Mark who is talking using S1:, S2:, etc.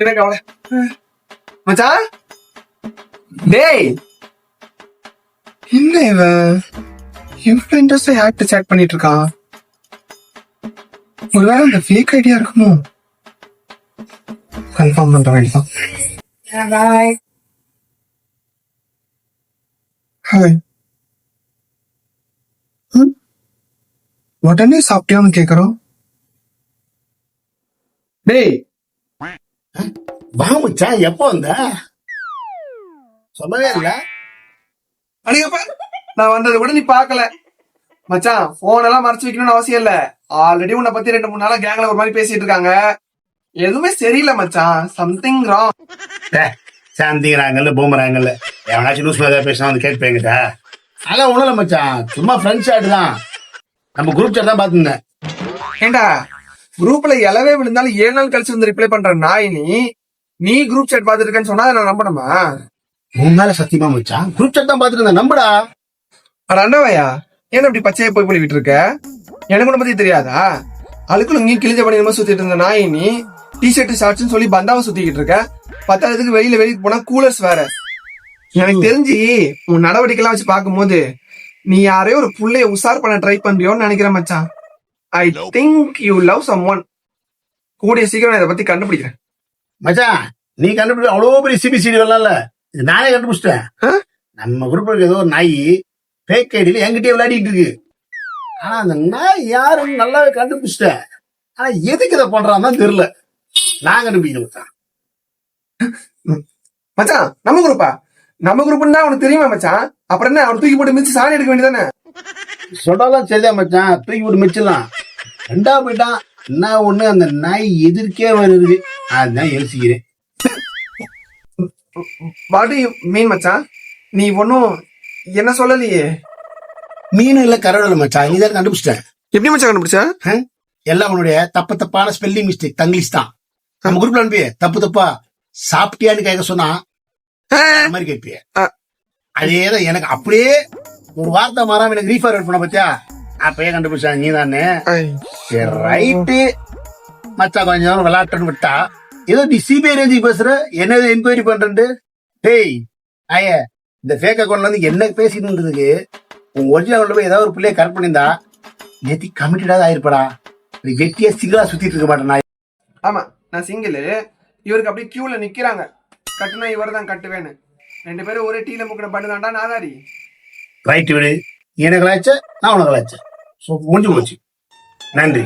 S1: என்ன கவலை மச்சான்? டேய் என்ன இவன் இவ்வளவு இன்ட்ரெஸ்டா யார்கிட்ட சேட் பண்ணிட்டு இருக்கான்? ஒருவேளை அந்த ஃபேக் ஐடியா இருக்குமோ? கன்ஃபார்ம் பண்ற வேண்டியதான். ஹாய். உடனே சாப்பிட்டியான்னு கேக்குறோம். டேய்
S2: வாமுச்சா எப்போ வந்த? சொல்லவே இல்ல.
S1: அடிங்கப்பா நான் வந்தது கூட நீ பாக்கல மச்சான். போன் எல்லாம் மறைச்சு வைக்கணும்னு அவசியம் இல்ல. ஆல்ரெடி உன்னை பத்தி 2-3 நாளா கேங்ல ஒரு மாதிரி பேசிட்டு இருக்காங்க. எதுவுமே சரியில்லை மச்சான். Something wrong.
S2: சாந்திங்கிறாங்கல்ல பூமராங்கல்ல எவனாச்சும் லூஸ் மாதிரி பேசினா வந்து கேட்பேங்கிட்ட. அதெல்லாம் ஒண்ணும் இல்ல மச்சான், சும்மா ஃப்ரெண்ட்ஸ் சாட் தான். நம்ம குரூப் சாட் தான் பாத்துருந்தேன்.
S1: ஏண்டா குரூப்ல எலவே விழுந்தாலும் 7 நாள் கழிச்சு வந்து ரிப்ளை பண்ற நாய் நீ குரூப் சாட் பாத்துட்டு இருக்கேன்னு சொன்னா நான் நம்பணுமா?
S2: உன் மேல சத்தியமா மச்சான், குரூப் சாட் தான் பாத்துட்டு இருந்தேன், நம்புடா.
S1: அட அண்ணாவையா, ஏன் அப்படி பச்சையா போய் போய் விட்டு இருக்க? எனக்கு ஒண்ணு பத்தி தெரியாதா? அழுக்குள்ள நீ கிழிஞ்ச பண்ணி சுத்திட்டு இருந்த நாய் நீ டிஷர்ட் ஷார்ட்ஸ்னு சொல்லி பந்தாவை சுத்திக்கிட்டு இருக்க. பத்தாயிரத்துக்கு வெளியே போனா கூலர்ஸ் வேற. எனக்கு தெரிஞ்சு உன் நடவடிக்கை எல்லாம் வச்சு பார்க்கும்போது நீ யாரையோ ஒரு புள்ளைய உசார் பண்ண ட்ரை பண்றியோன்னு நினைக்கிறேன் மச்சான். I think you love someone. கூடிய சீக்கிரம் இதை பத்தி கண்டுபிடிக்கிறேன்
S2: மச்சான். நீ கண்டுபிடி அவ்வளவு பெரிய சிபிசிடி வரலாம்ல, இது நானே கண்டுபிடிச்சிட்டேன். நம்ம குரூப்ல ஏதோ ஒரு நாய் ஃபேக் ஐடியில என்கிட்டயே விளையாடிட்டு இருக்கு. ஆனா அந்த நாய் யாருன்னு நல்லாவே கண்டுபிடிச்சிட்டேன். ஆனா எதுக்கு இதை பண்றான்னு தெரியல. நான் கண்டுபிடிக்கல மச்சான்.
S1: மச்சான் நம்ம குரூப்னு தான் உனக்கு தெரியுமா மச்சான்? அப்புறம் என்ன அவன் தூக்கி போட்டு மிச்சு சாணி எடுக்க வேண்டியதானே?
S2: சொன்னாலும் சரிதான் மச்சான், தூக்கி போட்டு மிச்சிடலாம். ரெண்டா போயிட்டான். என்ன ஒண்ணு, அந்த நாய் எதிர்க்கே வருது, அதுதான் யோசிக்கிறேன்.
S1: வாட் டு யூ மீன் மச்சான்? நீ ஒன்னும் என்ன சொல்லலையே.
S2: மீன் இல்ல கரவல மச்சான், நீ தான் கண்டுபிடிச்சிட்டேன்.
S1: எப்படி மச்சான் கண்டுபிடிச்ச?
S2: எல்லாம் உன்னுடைய தப்பான ஸ்பெல்லிங் மிஸ்டேக், தங்கிலீஷ் தான். நம்ம குரூப்ல அனுப்பி தப்பா சாப்பிட்டியான்னு கேட்க சொன்னா மாதிரி கேட்பிய. அதேதான் எனக்கு அப்படியே ஒரு வார்த்தை மாறாம எனக்கு ரீஃபார்வர்ட் பண்ண பத்தியா, அப்பயே கண்டுபிடிச்சா நீ தானே. ரைட்டு மச்சா, கொஞ்ச நேரம் விளையாட்டுன்னு விட்டா ஏதோ நீ சிபிஐ ரேஞ்சுக்கு பேசுற, என்னது என்கொயரி பண்றது. டேய் ஆய, இந்த ஃபேக் அக்கௌண்ட்ல இருந்து என்ன பேசிட்டு இருந்ததுக்கு உன் ஒரிஜினல் போய் ஏதாவது ஒரு பிள்ளைய கரெக்ட் பண்ணியிருந்தா நேத்தி கமிட்டடாக ஆயிருப்படா. நீ வெட்டியா சிங்கிளா சுத்திட்டு இருக்க மாட்டேன் நான்.
S1: ஆமா நான் சிங்கிள். இவருக்கு அப்படியே கியூல நிக்கிறாங்க, கட்டுனா இவர் தான் கட்டுவேன்னு. 2 பேரும் ஒரே டீல முக்கின பண்ணுதாண்டா நாதாரி.
S2: ரைட்டு விடு, எனக்கு கலாய்ச்ச நான் உனக்கு கலாய்ச்சேன். முடிஞ்சு போச்சு. நன்றி.